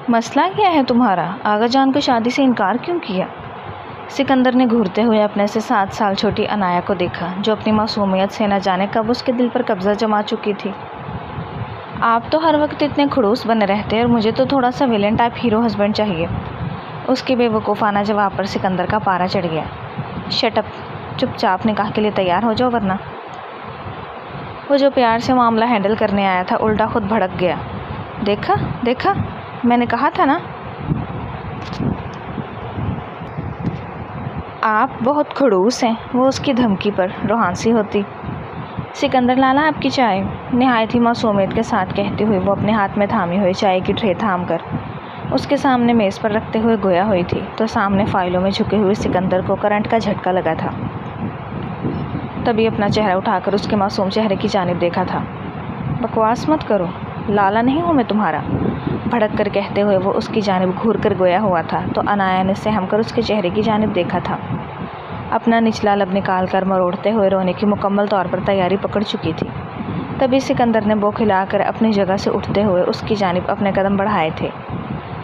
مسئلہ کیا ہے تمہارا؟ آغا جان کو شادی سے انکار کیوں کیا؟ سکندر نے گھورتے ہوئے اپنے سے 7 سال چھوٹی عنایا کو دیکھا، جو اپنی معصومیت سے نہ جانے کب اس کے دل پر قبضہ جما چکی تھی۔ آپ تو ہر وقت اتنے خڑوس بنے رہتے اور مجھے تو تھوڑا سا ویلن ٹائپ ہیرو ہسبینڈ چاہیے۔ اس کے بے وقوفانہ جواب پر سکندر کا پارا چڑھ گیا۔ شٹ اپ، چپ چاپ نکاح کے لیے تیار ہو جاؤ ورنہ۔ وہ جو پیار سے معاملہ ہینڈل کرنے آیا تھا الٹا خود بھڑک گیا۔ دیکھا دیکھا، میں نے کہا تھا نا۔ آپ بہت خڑوس ہیں، وہ اس کی دھمکی پر روحان سی ہوتی۔ سکندر لالا آپ کی چائے، نہایت ہی معصومیت کے ساتھ کہتی ہوئی وہ اپنے ہاتھ میں تھامی ہوئی چائے کی ٹرے تھام کر اس کے سامنے میز پر رکھتے ہوئے گویا ہوئی تھی تو سامنے فائلوں میں جھکے ہوئے سکندر کو کرنٹ کا جھٹکا لگا تھا۔ تبھی اپنا چہرہ اٹھا کر اس کے معصوم چہرے کی جانب دیکھا تھا۔ بکواس مت کرو، لالا نہیں ہوں میں تمہارا، بھڑک کر کہتے ہوئے وہ اس کی جانب گھور کر گویا ہوا تھا تو عنایا نے سہم کر اس کے چہرے کی جانب دیکھا تھا۔ اپنا نچلا لب نکال کر مروڑتے ہوئے رونے کی مکمل طور پر تیاری پکڑ چکی تھی۔ تبھی سکندر نے بوکھلا کر اپنی جگہ سے اٹھتے ہوئے اس کی جانب اپنے قدم بڑھائے تھے۔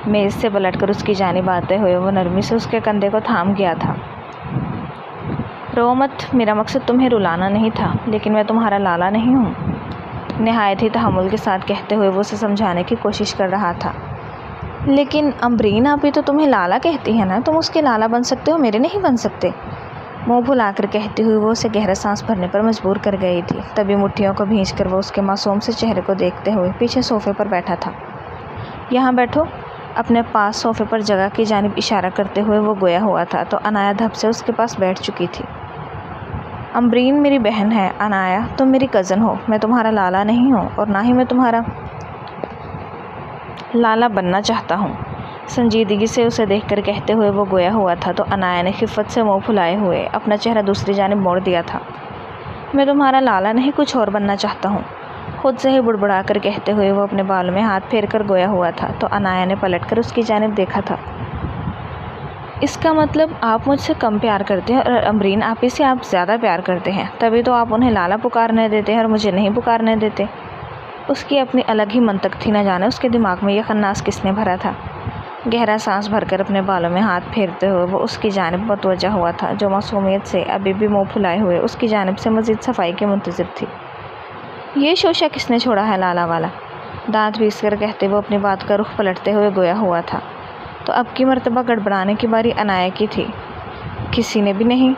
میز سے پلٹ کر اس کی جانب آتے ہوئے وہ نرمی سے اس کے کندھے کو تھام گیا تھا۔ رو مت، میرا مقصد تمہیں رلانا نہیں تھا، لیکن میں تمہارا لالا نہیں ہوں، نہایت ہی تحمل کے ساتھ کہتے ہوئے وہ اسے سمجھانے کی کوشش کر رہا تھا۔ لیکن امبرین آپی تو تمہیں لالا کہتی ہے نا، تم اس کے لالا بن سکتے ہو، میرے نہیں بن سکتے۔ منہ پھلا کر کہتی ہوئی وہ اسے گہرا سانس بھرنے پر مجبور کر گئی تھی۔ تبھی مٹھیوں کو بھینچ کر وہ اس کے معصوم سے چہرے کو دیکھتے ہوئے پیچھے صوفے پر بیٹھا تھا۔ یہاں بیٹھو، اپنے پاس صوفے پر جگہ کی جانب اشارہ کرتے ہوئے وہ گویا ہوا تھا تو عنایا دھپ سے اس کے پاس بیٹھ چکی تھی۔ امبرین میری بہن ہے، عنایا تم میری کزن ہو، میں تمہارا لالا نہیں ہوں اور نہ ہی میں تمہارا لالا بننا چاہتا ہوں، سنجیدگی سے اسے دیکھ کر کہتے ہوئے وہ گویا ہوا تھا تو عنایا نے خفت سے منہ پھلائے ہوئے اپنا چہرہ دوسری جانب موڑ دیا تھا۔ میں تمہارا لالا نہیں کچھ اور بننا چاہتا ہوں، خود سے ہی بڑبڑا کر کہتے ہوئے وہ اپنے بالوں میں ہاتھ پھیر کر گویا ہوا تھا تو عنایا نے پلٹ کر اس کی جانب دیکھا تھا۔ اس کا مطلب آپ مجھ سے کم پیار کرتے ہیں اور امبرین آپی سے آپ زیادہ پیار کرتے ہیں، تبھی تو آپ انہیں لالا پکارنے دیتے ہیں اور مجھے نہیں پکارنے دیتے۔ اس کی اپنی الگ ہی منطق تھی، نہ جانے اس کے دماغ میں یہ خناس کس نے بھرا تھا۔ گہرا سانس بھر کر اپنے بالوں میں ہاتھ پھیرتے ہوئے وہ اس کی جانب متوجہ ہوا تھا جو معصومیت سے ابھی بھی منہ پھلائے ہوئے اس کی جانب سے مزید صفائی کے منتظر تھی۔ یہ شوشہ کس نے چھوڑا ہے لالا والا؟ دانت پیس کر کہتے وہ اپنی بات کا رخ پلٹتے ہوئے گویا ہوا تھا تو اب کی مرتبہ گڑبڑانے کی باری عنایا کی تھی۔ کسی نے بھی نہیں،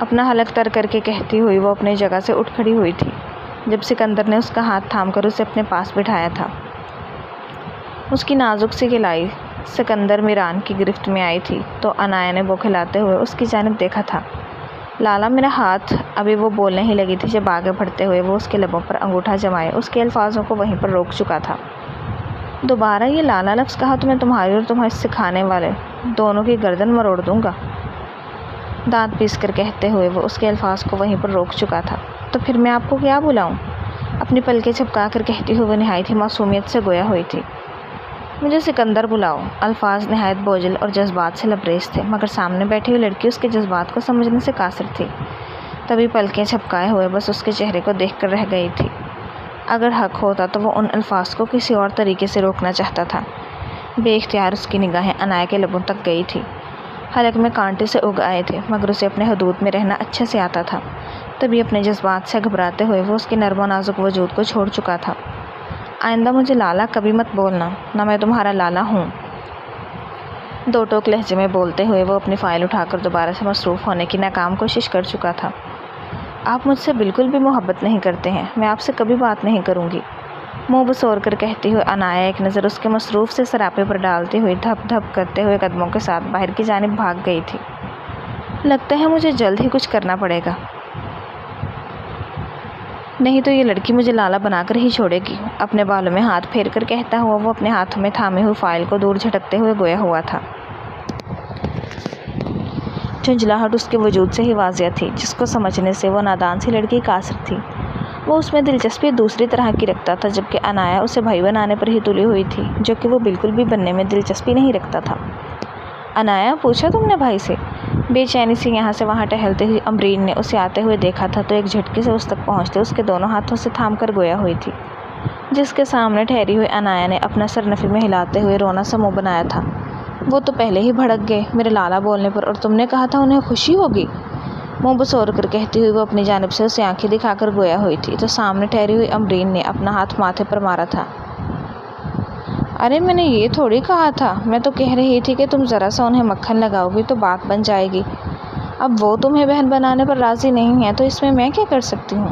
اپنا حلق تر کر کے کہتی ہوئی وہ اپنی جگہ سے اٹھ کھڑی ہوئی تھی جب سکندر نے اس کا ہاتھ تھام کر اسے اپنے پاس بٹھایا تھا۔ اس کی نازک سی کلائی سکندر میران کی گرفت میں آئی تھی تو عنایا نے بوکھلاتے ہوئے اس کی جانب دیکھا تھا۔ لالا میرا ہاتھ، ابھی وہ بولنے ہی لگی تھی جب آگے بڑھتے ہوئے وہ اس کے لبوں پر انگوٹھا جمائے اس کے الفاظوں کو وہیں پر روک چکا تھا۔ دوبارہ یہ لالا لفظ کہا تو میں تمہاری اور تمہیں سکھانے والے دونوں کی گردن مروڑ دوں گا، دانت پیس کر کہتے ہوئے وہ اس کے الفاظ کو وہیں پر روک چکا تھا۔ تو پھر میں آپ کو کیا بلاؤں؟ اپنی پلکیں جھپکا کر کہتی ہوئے وہ نہایت ہی معصومیت سے گویا ہوئی تھی۔ مجھے سکندر بلاؤ۔ الفاظ نہایت بوجھل اور جذبات سے لبریز تھے مگر سامنے بیٹھی ہوئی لڑکی اس کے جذبات کو سمجھنے سے قاصر تھی۔ تبھی پلکیں جھپکائے ہوئے بس اس کے چہرے کو دیکھ کر رہ گئی تھی۔ اگر حق ہوتا تو وہ ان الفاظ کو کسی اور طریقے سے روکنا چاہتا تھا۔ بے اختیار اس کی نگاہیں عنایا کے لبوں تک گئی تھی۔ حلق میں کانٹے سے اگ آئے تھے مگر اسے اپنے حدود میں رہنا اچھے سے آتا تھا۔ تبھی اپنے جذبات سے گھبراتے ہوئے وہ اس کے نرم و نازک وجود کو چھوڑ چکا تھا۔ آئندہ مجھے لالا کبھی مت بولنا، نہ میں تمہارا لالا ہوں۔ دو ٹوک لہجے میں بولتے ہوئے وہ اپنی فائل اٹھا کر دوبارہ سے مصروف ہونے کی ناکام کوشش کر چکا تھا۔ آپ مجھ سے بالکل بھی محبت نہیں کرتے ہیں، میں آپ سے کبھی بات نہیں کروں گی، منہ بسور کر کہتی ہوئے عنایا ایک نظر اس کے مصروف سے سراپے پر ڈالتی ہوئی دھپ دھپ کرتے ہوئے قدموں کے ساتھ باہر کی جانب بھاگ گئی تھی۔ لگتا ہے مجھے جلد ہی کچھ کرنا پڑے گا، نہیں تو یہ لڑکی مجھے لالا بنا کر ہی چھوڑے گی۔ اپنے بالوں میں ہاتھ پھیر کر کہتا ہوا وہ اپنے ہاتھوں میں تھامے ہوئے فائل کو دور جھٹکتے ہوئے گویا ہوا تھا۔ جھنجھلاہٹ اس کے وجود سے ہی واضح تھی جس کو سمجھنے سے وہ نادان سی لڑکی قاصر تھی۔ وہ اس میں دلچسپی دوسری طرح کی رکھتا تھا جبکہ عنایا اسے بھائی بنانے پر ہی تلی ہوئی تھی جو کہ وہ بالکل بھی بننے میں دلچسپی نہیں رکھتا تھا۔ عنایا، پوچھا تم نے بھائی سے؟ بے چینی سے یہاں سے وہاں ٹہلتے ہوئے امبرین نے اسے آتے ہوئے دیکھا تھا تو ایک جھٹکے سے اس تک پہنچتے اس کے دونوں ہاتھوں سے تھام کر گویا ہوئی تھی۔ جس کے سامنے ٹھہری ہوئی عنایا نے اپنا سر نفی میں ہلاتے ہوئے رونا سا منہ بنایا تھا۔ وہ تو پہلے ہی بھڑک گئے میرے لالا بولنے پر، اور تم نے کہا تھا انہیں خوشی ہوگی، منہ بسور کر کہتی ہوئی وہ اپنی جانب سے اسے آنکھیں دکھا کر گویا ہوئی تھی تو سامنے ٹھہری ہوئی امرین نے اپنا ہاتھ ماتھے پر مارا تھا۔ ارے میں نے یہ تھوڑی کہا تھا، میں تو کہہ رہی تھی کہ تم ذرا سا انہیں مکھن لگاؤ گی تو بات بن جائے گی۔ اب وہ تمہیں بہن بنانے پر راضی نہیں ہے تو اس میں کیا کر سکتی ہوں؟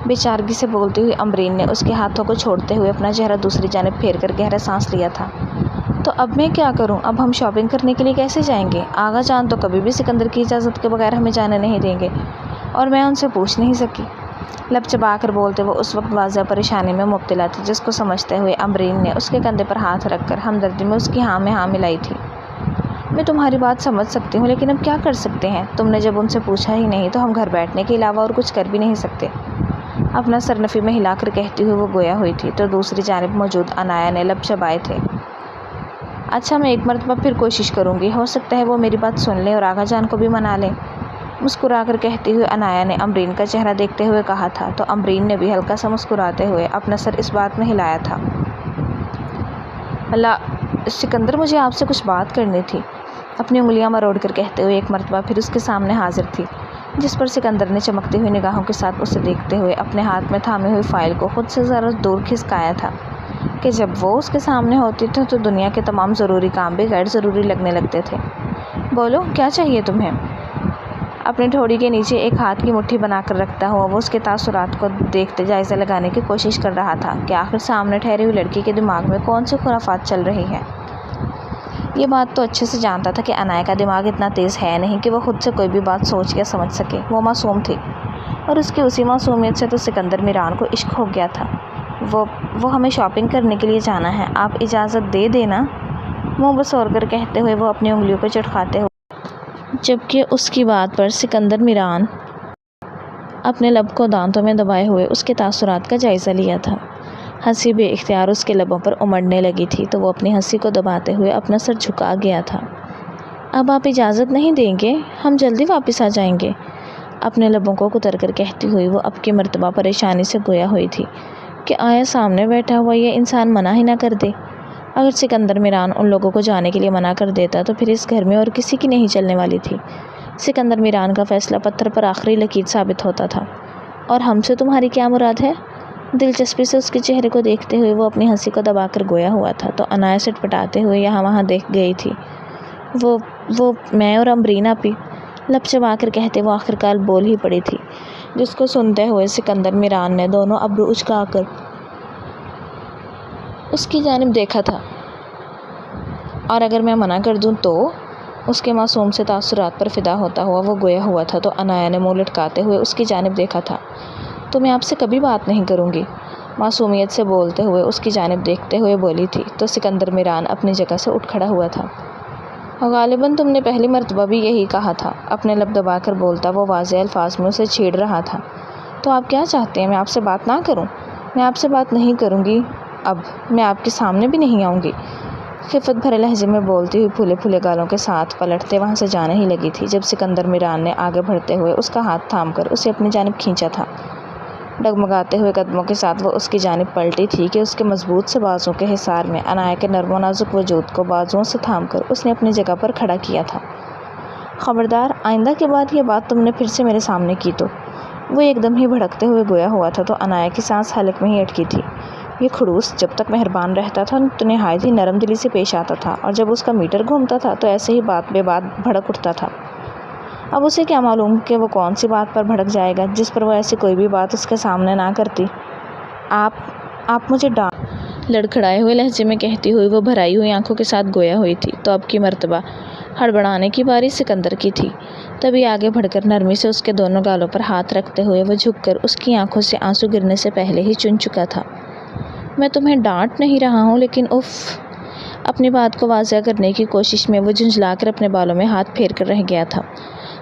بے چارگی سے بولتی ہوئی امرین نے اس کے ہاتھوں کو چھوڑتے ہوئے اپنا چہرہ دوسری جانب پھیر کر گہرا سانس لیا تھا۔ تو اب میں کیا کروں؟ اب ہم شاپنگ کرنے کے لیے کیسے جائیں گے؟ آغا جان تو کبھی بھی سکندر کی اجازت کے بغیر ہمیں جانے نہیں دیں گے، اور میں ان سے پوچھ نہیں سکی۔ لب چبا کر بولتے وہ اس وقت واضح پریشانی میں مبتلا تھی جس کو سمجھتے ہوئے امرین نے اس کے کندھے پر ہاتھ رکھ کر ہمدردی میں اس کی ہاں میں ہاں ملائی تھی۔ میں تمہاری بات سمجھ سکتی ہوں لیکن اب کیا کر سکتے ہیں؟ تم نے جب ان سے پوچھا ہی نہیں تو ہم گھر بیٹھنے کے علاوہ اور کچھ کر بھی نہیں سکتے، اپنا سر نفی میں ہلا کر کہتی ہوئی وہ گویا ہوئی تھی تو دوسری جانب موجود عنایا نے لب چبائے تھے۔ اچھا میں ایک مرتبہ پھر کوشش کروں گی، ہو سکتا ہے وہ میری بات سن لیں اور آغا جان کو بھی منا لیں، مسکرا کر کہتی ہوئی عنایا نے امرین کا چہرہ دیکھتے ہوئے کہا تھا تو امرین نے بھی ہلکا سا مسکراتے ہوئے اپنا سر اس بات میں ہلایا تھا۔ سکندر مجھے آپ سے کچھ بات کرنی تھی، اپنی انگلیاں مروڑ کر کہتے ہوئے ایک مرتبہ پھر اس کے سامنے حاضر تھی، جس پر سکندر نے چمکتی ہوئی نگاہوں کے ساتھ اسے دیکھتے ہوئے اپنے ہاتھ میں تھامے ہوئی فائل کو خود سے ذرا دور کھسکایا تھا کہ جب وہ اس کے سامنے ہوتی تھی تو دنیا کے تمام ضروری کام بھی غیر ضروری لگنے لگتے تھے۔ بولو کیا چاہیے تمہیں؟ اپنی ٹھوڑی کے نیچے ایک ہاتھ کی مٹھی بنا کر رکھتا ہوا وہ اس کے تاثرات کو دیکھتے جائزہ لگانے کی کوشش کر رہا تھا کہ آخر سامنے ٹھہری ہوئی لڑکی کے دماغ میں کون سی خرافات چل رہی ہے۔ یہ بات تو اچھے سے جانتا تھا کہ عنایا کا دماغ اتنا تیز ہے نہیں کہ وہ خود سے کوئی بھی بات سوچ یا سمجھ سکے، وہ معصوم تھی، اور اس کی اسی معصومیت سے تو سکندر میران کو عشق ہو گیا تھا۔ وہ ہمیں شاپنگ کرنے کے لیے جانا ہے، آپ اجازت دے دینا، منہ بسور کر کہتے ہوئے وہ اپنی انگلیوں کو چٹکھاتے ہوئے، جبکہ اس کی بات پر سکندر میران اپنے لب کو دانتوں میں دبائے ہوئے اس کے تاثرات کا جائزہ لیا تھا۔ ہنسی بے اختیار اس کے لبوں پر امڑنے لگی تھی تو وہ اپنی ہنسی کو دباتے ہوئے اپنا سر جھکا گیا تھا۔ اب آپ اجازت نہیں دیں گے؟ ہم جلدی واپس آ جائیں گے، اپنے لبوں کو کتر کر کہتی ہوئی وہ اب کی مرتبہ پریشانی سے گویا ہوئی تھی کہ آیا سامنے بیٹھا ہوا یہ انسان منع ہی نہ کر دے۔ اگر سکندر میران ان لوگوں کو جانے کے لیے منع کر دیتا تو پھر اس گھر میں اور کسی کی نہیں چلنے والی تھی۔ سکندر میران کا فیصلہ پتھر پر آخری لکیر ثابت ہوتا تھا۔ اور ہم سے تمہاری کیا مراد ہے؟ دلچسپی سے اس کے چہرے کو دیکھتے ہوئے وہ اپنی ہنسی کو دبا کر گویا ہوا تھا تو عنایا سٹ پٹاتے ہوئے یہاں وہاں دیکھ گئی تھی۔ وہ میں اور امرین آپی، لب چبا کر کہتے وہ آخرکار بول ہی پڑی تھی، جس کو سنتے ہوئے سکندر میران نے دونوں ابرو اچکا کر اس کی جانب دیکھا تھا۔ اور اگر میں منع کر دوں تو؟ اس کے معصوم سے تاثرات پر فدا ہوتا ہوا وہ گویا ہوا تھا تو عنایا نے منہ لٹکاتے ہوئے اس کی جانب دیکھا تھا۔ تو میں آپ سے کبھی بات نہیں کروں گی، معصومیت سے بولتے ہوئے اس کی جانب دیکھتے ہوئے بولی تھی تو سکندر میران اپنی جگہ سے اٹھ کھڑا ہوا تھا۔ غالباً تم نے پہلی مرتبہ بھی یہی کہا تھا، اپنے لب دبا کر بولتا وہ واضح الفاظ میں اسے چھیڑ رہا تھا۔ تو آپ کیا چاہتے ہیں، میں آپ سے بات نہ کروں؟ میں آپ سے بات نہیں کروں گی، اب میں آپ کے سامنے بھی نہیں آؤں گی، خفت بھرے لہجے میں بولتی ہوئی پھولے پھولے گالوں کے ساتھ پلٹتے وہاں سے جانے ہی لگی تھی جب سکندر میران نے آگے بڑھتے ہوئے اس کا ہاتھ تھام کر اسے اپنی جانب کھینچا تھا۔ ڈگمگاتے ہوئے قدموں کے ساتھ وہ اس کی جانب پلٹی تھی کہ اس کے مضبوط سے بازوں کے حصار میں عنایا کے نرم و نازک وجود کو بازوؤں سے تھام کر اس نے اپنی جگہ پر کھڑا کیا تھا۔ خبردار، آئندہ کے بعد یہ بات تم نے پھر سے میرے سامنے کی تو؟ وہ ایک دم ہی بھڑکتے ہوئے گویا ہوا تھا تو عنایا کی سانس حلق میں ہی اٹکی تھی۔ یہ خڑوس جب تک مہربان رہتا تھا تو نہایت ہی نرم دلی سے پیش آتا تھا، اور جب اس کا میٹر گھومتا تھا تو ایسے ہی بات بے بات بھڑک اٹھتا تھا۔ اب اسے کیا معلوم کہ وہ کون سی بات پر بھڑک جائے گا جس پر وہ ایسی کوئی بھی بات اس کے سامنے نہ کرتی۔ آپ مجھے ڈانٹ، لڑکھڑائے ہوئے لہجے میں کہتی ہوئی وہ بھرائی ہوئی آنکھوں کے ساتھ گویا ہوئی تھی تو اب کی مرتبہ ہڑبڑانے کی باری سکندر کی تھی۔ تبھی آگے بڑھ کر نرمی سے اس کے دونوں گالوں پر ہاتھ رکھتے ہوئے وہ جھک کر اس کی آنکھوں سے آنسو گرنے سے پہلے ہی چن چکا تھا۔ میں تمہیں ڈانٹ نہیں رہا ہوں لیکن اف، اپنی بات کو واضح کرنے کی کوشش میں وہ جھنجھلا کر اپنے بالوں میں ہاتھ پھیر کر رہ گیا تھا۔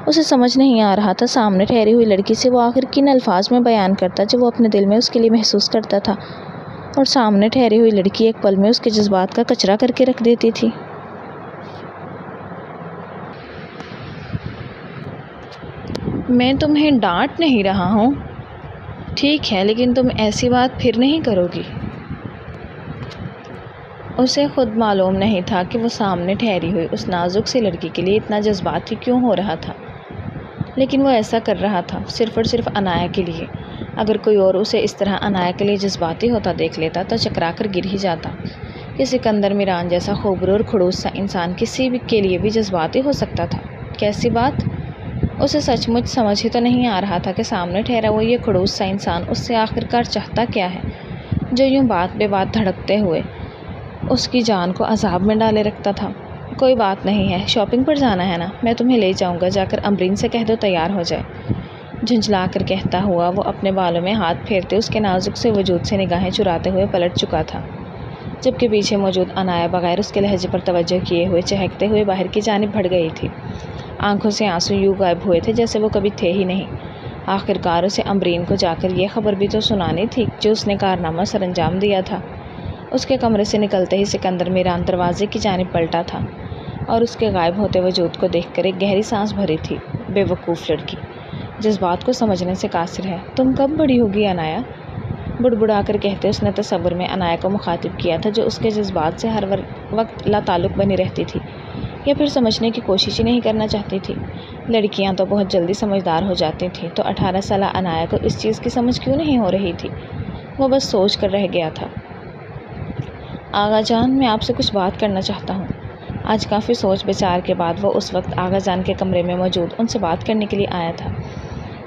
اسے سمجھ نہیں آ رہا تھا سامنے ٹھہری ہوئی لڑکی سے وہ آخر کن الفاظ میں بیان کرتا جو وہ اپنے دل میں اس کے لیے محسوس کرتا تھا، اور سامنے ٹھہری ہوئی لڑکی ایک پل میں اس کے جذبات کا کچرا کر کے رکھ دیتی تھی۔ میں تمہیں ڈانٹ نہیں رہا ہوں، ٹھیک ہے، لیکن تم ایسی بات پھر نہیں کرو گی۔ اسے خود معلوم نہیں تھا کہ وہ سامنے ٹھہری ہوئی اس نازک سی لڑکی کے لیے اتنا جذباتی کیوں ہو رہا تھا، لیکن وہ ایسا کر رہا تھا صرف اور صرف عنایا کے لیے۔ اگر کوئی اور اسے اس طرح عنایا کے لیے جذباتی ہوتا دیکھ لیتا تو چکرا کر گر ہی جاتا کہ سکندر میران جیسا خوبرو اور کھڑوس سا انسان کسی بھی کے لیے بھی جذباتی ہو سکتا تھا۔ کیسی بات؟ اسے سچ مچ سمجھ ہی تو نہیں آ رہا تھا کہ سامنے ٹھہرا وہ یہ کھڑوس سا انسان اس سے آخرکار چاہتا کیا ہے، جو یوں بات بے بات دھڑکتے ہوئے اس کی جان کو عذاب میں ڈالے رکھتا تھا۔ کوئی بات نہیں ہے، شاپنگ پر جانا ہے نا، میں تمہیں لے جاؤں گا، جا کر امبرین سے کہہ دو تیار ہو جائے۔ جھنجھلا کر کہتا ہوا وہ اپنے بالوں میں ہاتھ پھیرتے اس کے نازک سے وجود سے نگاہیں چراتے ہوئے پلٹ چکا تھا، جبکہ پیچھے موجود عنایا بغیر اس کے لہجے پر توجہ کیے ہوئے چہکتے ہوئے باہر کی جانب بڑھ گئی تھی۔ آنکھوں سے آنسو یوں غائب ہوئے تھے جیسے وہ کبھی تھے ہی نہیں۔ آخرکار اسے امبرین کو جا کر یہ خبر بھی تو سنانی تھی جو اس نے کارنامہ سر انجام دیا تھا۔ اس کے کمرے سے نکلتے ہی سکندر میران دروازے کی جانب پلٹا تھا اور اس کے غائب ہوتے وجود کو دیکھ کر ایک گہری سانس بھری تھی۔ بے وقوف لڑکی، جذبات کو سمجھنے سے قاصر ہے۔ تم کب بڑی ہوگی عنایا؟ بڑبڑا کر کہتے اس نے تصور میں عنایا کو مخاطب کیا تھا جو اس کے جذبات سے ہر وقت لا تعلق بنی رہتی تھی، یا پھر سمجھنے کی کوشش ہی نہیں کرنا چاہتی تھی۔ لڑکیاں تو بہت جلدی سمجھدار ہو جاتی تھیں، تو 18 سالہ عنایا کو اس چیز کی سمجھ کیوں نہیں ہو رہی تھی؟ وہ بس سوچ کر رہ گیا تھا۔ آغا جان، میں آپ سے کچھ بات کرنا چاہتا ہوں۔ آج کافی سوچ بچار کے بعد وہ اس وقت آغا جان کے کمرے میں موجود ان سے بات کرنے کے لیے آیا تھا۔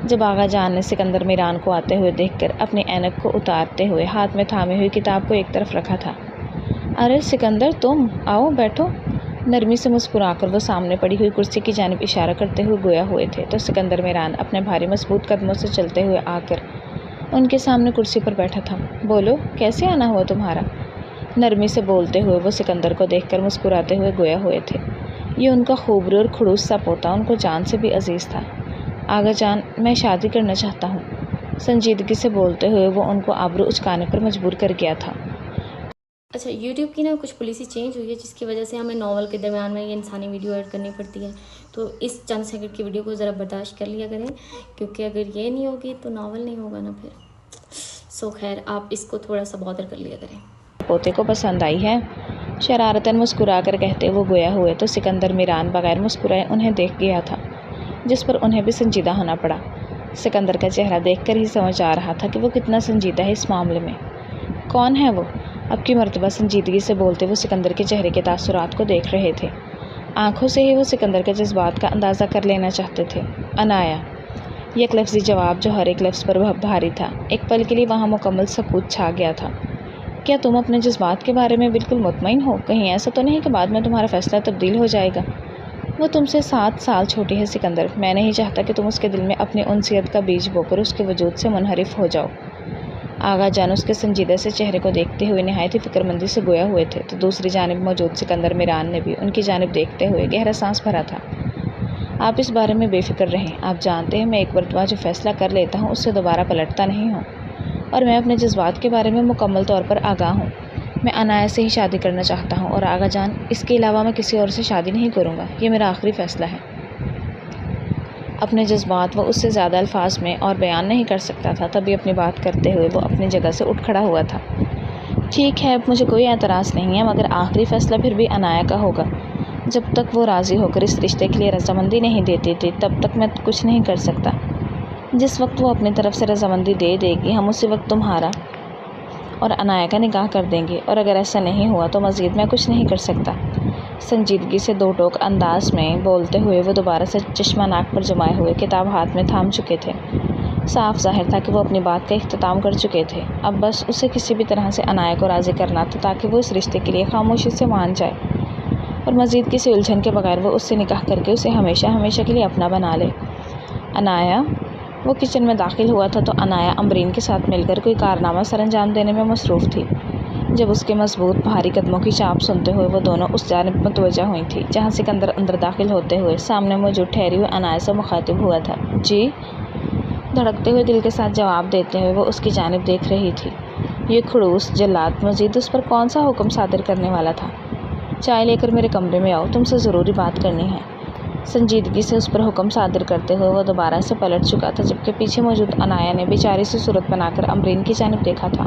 جب آغا جان نے سکندر میران کو آتے ہوئے دیکھ کر اپنی اینک کو اتارتے ہوئے ہاتھ میں تھامی ہوئی کتاب کو ایک طرف رکھا تھا۔ ارے سکندر، تم آؤ بیٹھو۔ نرمی سے مسکرا کر وہ سامنے پڑی ہوئی کرسی کی جانب اشارہ کرتے ہوئے گویا ہوئے تھے، تو سکندر میران اپنے بھاری مضبوط قدموں سے چلتے ہوئے آ کر ان کے سامنے کرسی پر بیٹھا تھا۔ بولو، کیسے آنا ہوا تمہارا؟ نرمی سے بولتے ہوئے وہ سکندر کو دیکھ کر مسکراتے ہوئے گویا ہوئے تھے۔ یہ ان کا خوبرو اور کھڑوس سا پوتا ان کو جان سے بھی عزیز تھا۔ آغا جان، میں شادی کرنا چاہتا ہوں، سنجیدگی سے بولتے ہوئے وہ ان کو آبرو اچکانے پر مجبور کر گیا تھا۔ اچھا، یوٹیوب کی نا کچھ پالیسی چینج ہوئی ہے جس کی وجہ سے ہمیں ناول کے درمیان میں یہ انسانی ویڈیو ایڈ کرنی پڑتی ہے، تو اس چند سیکنڈ کی ویڈیو کو ذرا برداشت کر لیا کریں، کیونکہ اگر یہ نہیں ہوگی تو ناول نہیں ہوگا نا پھر۔ خیر، آپ اس کو تھوڑا سا بادر کر لیا کریں۔ پوتے کو پسند آئی ہے؟ شرارتاً مسکرا کر کہتے وہ گویا ہوئے، تو سکندر میران بغیر مسکرائے انہیں دیکھ گیا تھا، جس پر انہیں بھی سنجیدہ ہونا پڑا۔ سکندر کا چہرہ دیکھ کر ہی سمجھ آ رہا تھا کہ وہ کتنا سنجیدہ ہے اس معاملے میں۔ کون ہے وہ؟ اب کی مرتبہ سنجیدگی سے بولتے وہ سکندر کے چہرے کے تاثرات کو دیکھ رہے تھے۔ آنکھوں سے ہی وہ سکندر کے جذبات کا اندازہ کر لینا چاہتے تھے۔ عنایا، یک لفظی جواب جو ہر ایک لفظ پر بھاری تھا۔ ایک پل کے لیے وہاں مکمل سکوت چھا گیا تھا۔ کیا تم اپنے جذبات کے بارے میں بالکل مطمئن ہو؟ کہیں ایسا تو نہیں کہ بعد میں تمہارا فیصلہ تبدیل ہو جائے گا؟ وہ تم سے 7 سال چھوٹی ہے سکندر، میں نہیں چاہتا کہ تم اس کے دل میں اپنی انسیت کا بیج بو کر اس کے وجود سے منحرف ہو جاؤ۔ آغا جان اس کے سنجیدہ سے چہرے کو دیکھتے ہوئے نہایت ہی فکرمندی سے گویا ہوئے تھے، تو دوسری جانب موجود سکندر میران نے بھی ان کی جانب دیکھتے ہوئے گہرا سانس بھرا تھا۔ آپ اس بارے میں بے فکر رہیں، آپ جانتے ہیں میں ایک مرتبہ جو فیصلہ کر لیتا ہوں اس سے دوبارہ پلٹتا نہیں ہوں، اور میں اپنے جذبات کے بارے میں مکمل طور پر آگاہ ہوں۔ میں عنایا سے ہی شادی کرنا چاہتا ہوں، اور آغا جان، اس کے علاوہ میں کسی اور سے شادی نہیں کروں گا، یہ میرا آخری فیصلہ ہے۔ اپنے جذبات وہ اس سے زیادہ الفاظ میں اور بیان نہیں کر سکتا تھا، تبھی اپنی بات کرتے ہوئے وہ اپنی جگہ سے اٹھ کھڑا ہوا تھا۔ ٹھیک ہے، اب مجھے کوئی اعتراض نہیں ہے، مگر آخری فیصلہ پھر بھی عنایا کا ہوگا۔ جب تک وہ راضی ہو کر اس رشتے کے لیے رضامندی نہیں دیتی تھی تب تک میں کچھ نہیں کر سکتا۔ جس وقت وہ اپنی طرف سے رضامندی دے دے گی ہم اسی وقت تمہارا اور عنایا کا نکاح کر دیں گے، اور اگر ایسا نہیں ہوا تو مزید میں کچھ نہیں کر سکتا۔ سنجیدگی سے دو ٹوک انداز میں بولتے ہوئے وہ دوبارہ سے چشمہ ناک پر جمائے ہوئے کتاب ہاتھ میں تھام چکے تھے۔ صاف ظاہر تھا کہ وہ اپنی بات کا اختتام کر چکے تھے، اب بس اسے کسی بھی طرح سے عنایا کو راضی کرنا تھا تاکہ وہ اس رشتے کے لیے خاموشی سے مان جائے، اور مزید کسی الجھن کے بغیر وہ اس سے نکاح کر کے اسے ہمیشہ ہمیشہ کے لیے اپنا بنا لے۔ عنایا، وہ کچن میں داخل ہوا تھا تو عنایا امبرین کے ساتھ مل کر کوئی کارنامہ سر انجام دینے میں مصروف تھی۔ جب اس کے مضبوط بھاری قدموں کی چاپ سنتے ہوئے وہ دونوں اس جانب متوجہ ہوئی تھی جہاں سکندر اندر داخل ہوتے ہوئے سامنے موجود ٹھہری ہوئی عنایا سے مخاطب ہوا تھا۔ جی، دھڑکتے ہوئے دل کے ساتھ جواب دیتے ہوئے وہ اس کی جانب دیکھ رہی تھی۔ یہ کھڑوس جلاد مزید اس پر کون سا حکم صادر کرنے والا تھا؟ چائے لے کر میرے کمرے میں آؤ، تم سے ضروری بات کرنی ہے۔ سنجیدگی سے اس پر حکم صادر کرتے ہوئے وہ دوبارہ سے پلٹ چکا تھا، جبکہ پیچھے موجود عنایا نے بیچاری سی صورت بنا کر امبرین کی جانب دیکھا تھا۔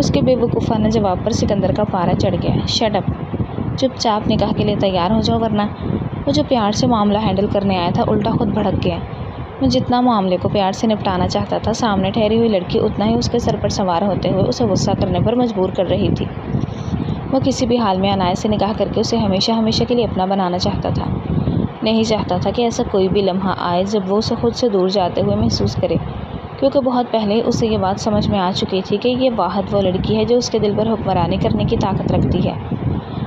اس کے بیوقوفانہ جواب پر سکندر کا پارا چڑھ گیا۔ شٹ اپ، چپ چاپ نکاح کے لیے تیار ہو جاؤ، ورنہ وہ جو پیار سے معاملہ ہینڈل کرنے آیا تھا الٹا خود بھڑک گیا۔ میں جتنا معاملے کو پیار سے نپٹانا چاہتا تھا، سامنے ٹھہری ہوئی لڑکی اتنا ہی اس کے سر پر سوار ہوتے ہوئے اسے غصہ کرنے پر مجبور کر رہی تھی۔ وہ کسی بھی حال میں عنایت سے نکاح کر کے اسے ہمیشہ ہمیشہ کے لیے اپنا بنانا چاہتا تھا۔ نہیں چاہتا تھا کہ ایسا کوئی بھی لمحہ آئے جب وہ اسے خود سے دور جاتے ہوئے محسوس کرے، کیونکہ بہت پہلے ہی اسے یہ بات سمجھ میں آ چکی تھی کہ یہ واحد وہ لڑکی ہے جو اس کے دل پر حکمرانی کرنے کی طاقت رکھتی ہے۔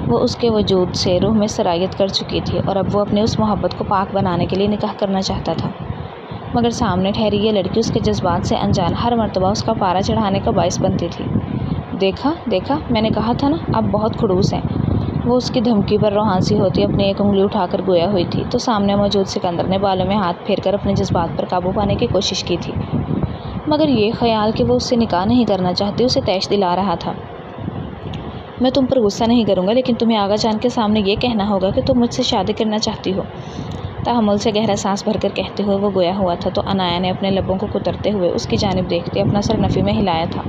وہ اس کے وجود سے روح میں سرایت کر چکی تھی اور اب وہ اپنی اس محبت کو پاک بنانے کے لیے نکاح کرنا چاہتا تھا، مگر سامنے ٹھہری یہ لڑکی اس کے جذبات سے انجان ہر مرتبہ اس کا پارا چڑھانے کا باعث بنتی تھی۔ دیکھا دیکھا، میں نے کہا تھا نا، آپ بہت خڑوس ہیں۔ وہ اس کی دھمکی پر روحانسی ہوتی اپنی ایک انگلی اٹھا کر گویا ہوئی تھی تو سامنے موجود سکندر نے بالوں میں ہاتھ پھیر کر اپنے جذبات پر قابو پانے کی کوشش کی تھی، مگر یہ خیال کہ وہ اس سے نکاح نہیں کرنا چاہتی اسے طیش دلا رہا تھا۔ میں تم پر غصہ نہیں کروں گا، لیکن تمہیں آغا جان کے سامنے یہ کہنا ہوگا کہ تم مجھ سے شادی کرنا چاہتی ہو۔ تحمل سے گہرا سانس بھر کر کہتے ہوئے وہ گویا ہوا تھا تو عنایا نے اپنے لبوں کو کترتے ہوئے اس کی جانب دیکھتے اپنا سر نفی میں ہلایا تھا۔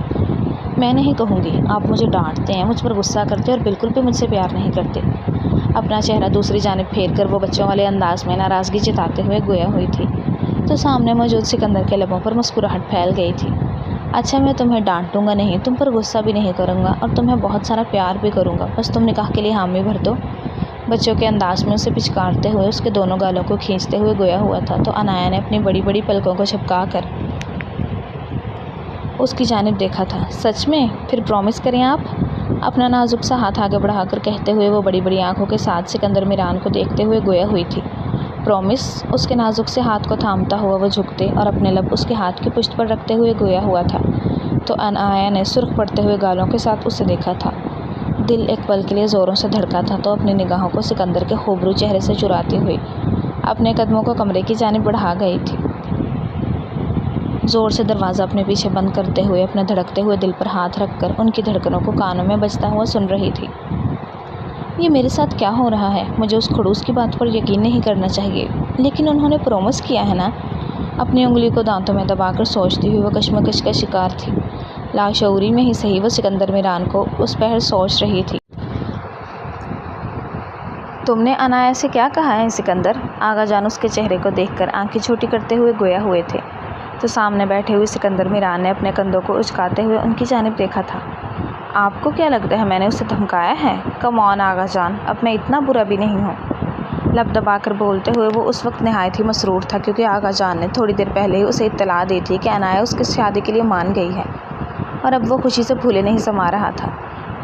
میں نہیں کہوں گی، آپ مجھے ڈانٹتے ہیں، مجھ پر غصہ کرتے اور بالکل بھی مجھ سے پیار نہیں کرتے۔ اپنا چہرہ دوسری جانب پھیر کر وہ بچوں والے انداز میں ناراضگی جتاتے ہوئے گویا ہوئی تھی تو سامنے موجود سکندر کے لبوں پر مسکراہٹ پھیل گئی تھی۔ اچھا، میں تمہیں ڈانٹوں گا نہیں، تم پر غصہ بھی نہیں کروں گا اور تمہیں بہت سارا پیار بھی کروں گا، بس تم نکاح کے لیے حامی بھر دو۔ بچوں کے انداز میں اسے پچکارتے ہوئے اس کے دونوں گالوں کو کھینچتے ہوئے گویا ہوا تھا تو عنایا نے اپنی بڑی بڑی پلکوں کو جھپکا کر اس کی جانب دیکھا تھا۔ سچ میں؟ پھر پرومس کریں آپ؟ اپنا نازک سا ہاتھ آگے بڑھا کر کہتے ہوئے وہ بڑی بڑی آنکھوں کے ساتھ سکندر میران کو دیکھتے ہوئے گویا ہوئی تھی۔ پرومس؟ اس کے نازک سے ہاتھ کو تھامتا ہوا وہ جھکتے اور اپنے لب اس کے ہاتھ کی پشت پر رکھتے ہوئے گویا ہوا تھا تو عنایا نے سرخ پڑتے ہوئے گالوں کے ساتھ اسے دیکھا تھا۔ دل ایک پل کے لیے زوروں سے دھڑکا تھا تو اپنی نگاہوں کو سکندر کے خوبرو چہرے سے چراتی ہوئی اپنے قدموں کو کمرے کی جانب بڑھا گئی تھی، زور سے دروازہ اپنے پیچھے بند کرتے ہوئے اپنے دھڑکتے ہوئے دل پر ہاتھ رکھ کر ان کی دھڑکنوں کو کانوں میں بجتا ہوا سن رہی تھی۔ یہ میرے ساتھ کیا ہو رہا ہے؟ مجھے اس خڑوس کی بات پر یقین نہیں کرنا چاہیے، لیکن انہوں نے پرومس کیا ہے نا؟ اپنی انگلی کو دانتوں میں دبا کر سوچتی ہوئی وہ کشمکش کا شکار تھی۔ لاشعوری میں ہی صحیح وہ سکندر میران کو اس پہر سوچ رہی تھی۔ تم نے عنایا سے کیا کہا ہے سکندر؟ آغا جان اس کے چہرے کو دیکھ کر آنکھیں چھوٹی کرتے ہوئے گویا ہوئے تھے تو سامنے بیٹھے ہوئے سکندر میران نے اپنے کندھوں کو اچکاتے ہوئے ان کی جانب دیکھا تھا۔ آپ کو کیا لگتا ہے میں نے اسے دھمکایا ہے؟ کم آن آغا جان، اب میں اتنا برا بھی نہیں ہوں۔ لب دبا کر بولتے ہوئے وہ اس وقت نہایت ہی مسرور تھا کیونکہ آغا جان نے تھوڑی دیر پہلے ہی اسے اطلاع دی تھی کہ عنایا اس کی شادی کے لیے مان گئی ہے اور اب وہ خوشی سے پھولے نہیں سما رہا تھا۔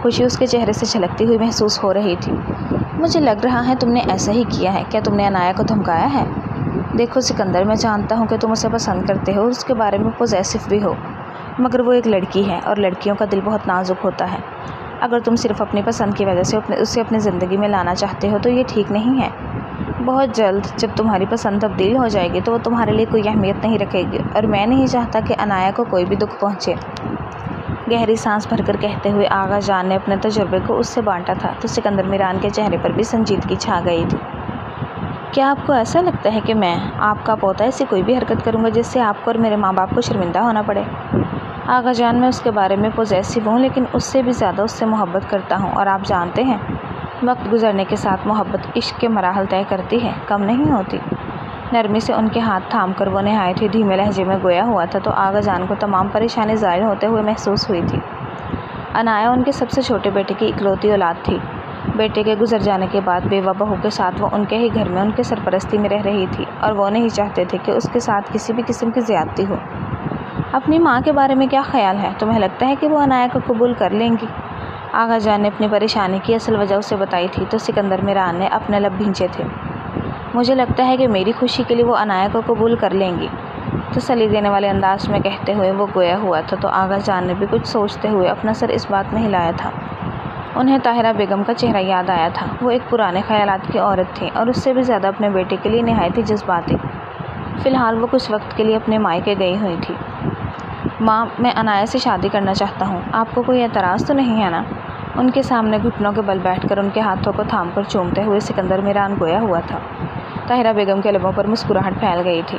خوشی اس کے چہرے سے چھلکتی ہوئی محسوس ہو رہی تھی۔ مجھے لگ رہا ہے تم نے ایسا ہی کیا ہے۔ کیا تم نے عنایا کو دھمکایا ہے؟ دیکھو سکندر، میں جانتا ہوں کہ تم اسے پسند کرتے ہو، اس کے بارے میں پوزیسو بھی ہو، مگر وہ ایک لڑکی ہے اور لڑکیوں کا دل بہت نازک ہوتا ہے۔ اگر تم صرف اپنی پسند کی وجہ سے اسے اپنی زندگی میں لانا چاہتے ہو تو یہ ٹھیک نہیں ہے۔ بہت جلد جب تمہاری پسند تبدیل ہو جائے گی تو وہ تمہارے لیے کوئی اہمیت نہیں رکھے گی اور میں نہیں چاہتا کہ عنایا کو کوئی بھی دکھ پہنچے۔ گہری سانس بھر کر کہتے ہوئے آغا جان نے اپنے تجربے کو اس سے بانٹا تھا تو سکندر میران کے چہرے پر بھی سنجیدگی چھا گئی تھی۔ کیا آپ کو ایسا لگتا ہے کہ میں، آپ کا پوتا، ایسی کوئی بھی حرکت کروں گا جس سے آپ کو اور میرے ماں باپ کو شرمندہ ہونا پڑے؟ آغا جان، میں اس کے بارے میں پوزیسو ہوں لیکن اس سے بھی زیادہ اس سے محبت کرتا ہوں اور آپ جانتے ہیں وقت گزرنے کے ساتھ محبت عشق کے مراحل طے کرتی ہے، کم نہیں ہوتی۔ نرمی سے ان کے ہاتھ تھام کر وہ نہایت ہی دھیمے لہجے میں گویا ہوا تھا تو آغا جان کو تمام پریشانی ظاہر ہوتے ہوئے محسوس ہوئی تھی۔ عنایا ان کے سب سے چھوٹے بیٹے کی اکلوتی اولاد تھی۔ بیٹے کے گزر جانے کے بعد بیوہ بہو کے ساتھ وہ ان کے ہی گھر میں ان کے سرپرستی میں رہ رہی تھی اور وہ نہیں چاہتے تھے کہ اس کے ساتھ کسی بھی قسم کی زیادتی ہو۔ اپنی ماں کے بارے میں کیا خیال ہے؟ تمہیں لگتا ہے کہ وہ عنایا کو قبول کر لیں گی؟ آغا جان نے اپنی پریشانی کی اصل وجہ اسے بتائی تھی تو سکندر میران نے اپنے لب بھینچے تھے۔ مجھے لگتا ہے کہ میری خوشی کے لیے وہ عنایا کو قبول کر لیں گی، تسلی دینے والے انداز میں کہتے ہوئے وہ گویا ہوا تھا تو آغا جان نے بھی کچھ سوچتے ہوئے اپنا سر اس بات میں ہلایا تھا۔ انہیں طاہرہ بیگم کا چہرہ یاد آیا تھا۔ وہ ایک پرانے خیالات کی عورت تھی اور اس سے بھی زیادہ اپنے بیٹے کے لیے نہایت ہی جذباتی۔ فی الحال وہ کچھ وقت کے لیے اپنے مائکے گئی ہوئی تھی۔ ماں، میں عنایا سے شادی کرنا چاہتا ہوں، آپ کو کوئی اعتراض تو نہیں ہے نا؟ ان کے سامنے گھٹنوں کے بل بیٹھ کر ان کے ہاتھوں کو تھام کر چومتے ہوئے سکندر میران گویا ہوا تھا۔ طاہرہ بیگم کے لبوں پر مسکراہٹ پھیل گئی تھی۔